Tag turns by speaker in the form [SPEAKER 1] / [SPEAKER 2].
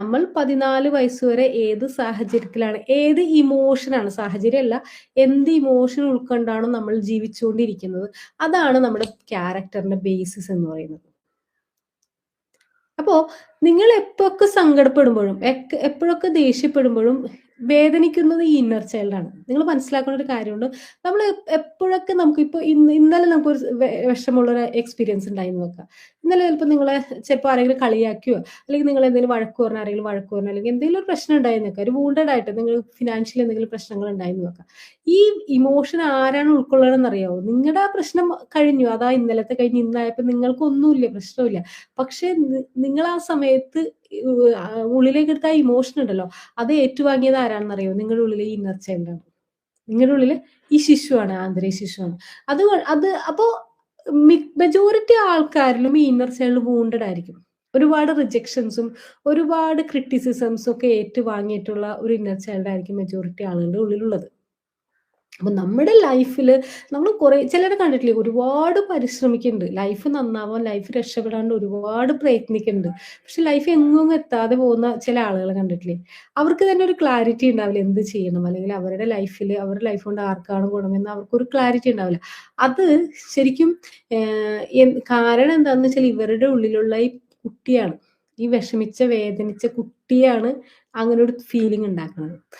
[SPEAKER 1] നമ്മൾ 14 വയസ്സ് വരെ ഏത് സാഹചര്യത്തിലാണ്, ഏത് ഇമോഷനാണ്, സാഹചര്യമല്ല, എന്ത് ഇമോഷൻ ഉൾക്കൊണ്ടാണോ നമ്മൾ ജീവിച്ചുകൊണ്ടിരിക്കുന്നത്, അതാണ് നമ്മുടെ ക്യാരക്ടറിന്റെ ബേസിസ് എന്ന് പറയുന്നത്. അപ്പോ നിങ്ങൾ എപ്പൊക്കെ സങ്കടപ്പെടുമ്പോഴും, എപ്പോഴൊക്കെ ദേഷ്യപ്പെടുമ്പോഴും വേദനിക്കുന്നത് ഈ ഇന്നർ ചൈൽഡാണ്. നിങ്ങൾ മനസ്സിലാക്കേണ്ട ഒരു കാര്യമുണ്ട്. നമ്മൾ എപ്പോഴൊക്കെ നമുക്കിപ്പോ ഇന്നലെ നമുക്കൊരു വിഷമമുള്ളൊരു എക്സ്പീരിയൻസ് ഉണ്ടായിന്ന് വെക്കാം. ഇന്നലെ ചിലപ്പോൾ നിങ്ങളെ ചിലപ്പോൾ ആരെങ്കിലും കളിയാക്കിയോ, അല്ലെങ്കിൽ നിങ്ങൾ എന്തെങ്കിലും വഴക്ക് പറഞ്ഞോ, ആരെങ്കിലും വഴക്ക് പറഞ്ഞോ, അല്ലെങ്കിൽ എന്തെങ്കിലും ഒരു പ്രശ്നം ഉണ്ടായിന്ന് വെക്കാം. ഒരു വൂണ്ടഡ് ആയിട്ട് നിങ്ങൾ ഫിനാൻഷ്യലി എന്തെങ്കിലും പ്രശ്നങ്ങൾ ഉണ്ടായിന്ന് വെക്കാം. ഈ ഇമോഷൻ ആരാണ് ഉൾക്കൊള്ളണമെന്ന് അറിയാവോ? നിങ്ങളുടെ ആ പ്രശ്നം കഴിഞ്ഞു. അതാ ഇന്നലത്തെ കഴിഞ്ഞ് ഇന്നായപ്പോ നിങ്ങൾക്കൊന്നുമില്ല, പ്രശ്നമില്ല. പക്ഷെ നിങ്ങൾ ആ സമയത്ത് ഉള്ളിലേക്ക് എടുത്ത ആ ഇമോഷൻ ഉണ്ടല്ലോ, അത് ഏറ്റുവാങ്ങിയത് ആരാണെന്നറിയോ? നിങ്ങളുടെ ഉള്ളിലെ ഈ ഇന്നർ ചൈൽഡാണ്. നിങ്ങളുടെ ഉള്ളില് ഈ ശിശുവാണ്, ആന്തരിക ശിശുവാണ്. അത് അത് അപ്പോ മെജോറിറ്റി ആൾക്കാരിലും ഈ ഇന്നർ ചൈൽഡ് വൂണ്ടഡ് ആയിരിക്കും. ഒരുപാട് റിജക്ഷൻസും, ഒരുപാട് ക്രിറ്റിസിസംസും ഒക്കെ ഏറ്റുവാങ്ങിയിട്ടുള്ള ഒരു ഇന്നർ ചൈൽഡ് ആയിരിക്കും മെജോറിറ്റി ആളുകളുടെ ഉള്ളിലുള്ളത്. അപ്പൊ നമ്മുടെ ലൈഫില് നമ്മൾ കുറെ ചിലരെ കണ്ടിട്ടില്ലേ ഒരുപാട് പരിശ്രമിക്കുന്നുണ്ട്. ലൈഫ് നന്നാവാൻ, ലൈഫ് രക്ഷപ്പെടാണ്ട് ഒരുപാട് പ്രയത്നിക്കുന്നുണ്ട്. പക്ഷെ ലൈഫ് എങ്ങും എത്താതെ പോകുന്ന ചില ആളുകളെ കണ്ടിട്ടില്ലേ? അവർക്ക് തന്നെ ഒരു ക്ലാരിറ്റി ഉണ്ടാവില്ല എന്ത് ചെയ്യണം? അല്ലെങ്കിൽ അവരുടെ ലൈഫില് അവരുടെ ലൈഫ് കൊണ്ട് ആർക്കാണ് ഗുണമെന്ന് അവർക്കൊരു ക്ലാരിറ്റി ഉണ്ടാവില്ല. അത് ശരിക്കും കാരണം എന്താന്ന് വെച്ചാൽ ഇവരുടെ ഉള്ളിലുള്ള ഈ കുട്ടിയാണ്. ഈ വിഷമിച്ച, വേദനിച്ച കുട്ടിയാണ് അങ്ങനെ ഒരു ഫീലിംഗ് ഉണ്ടാക്കുന്നത്.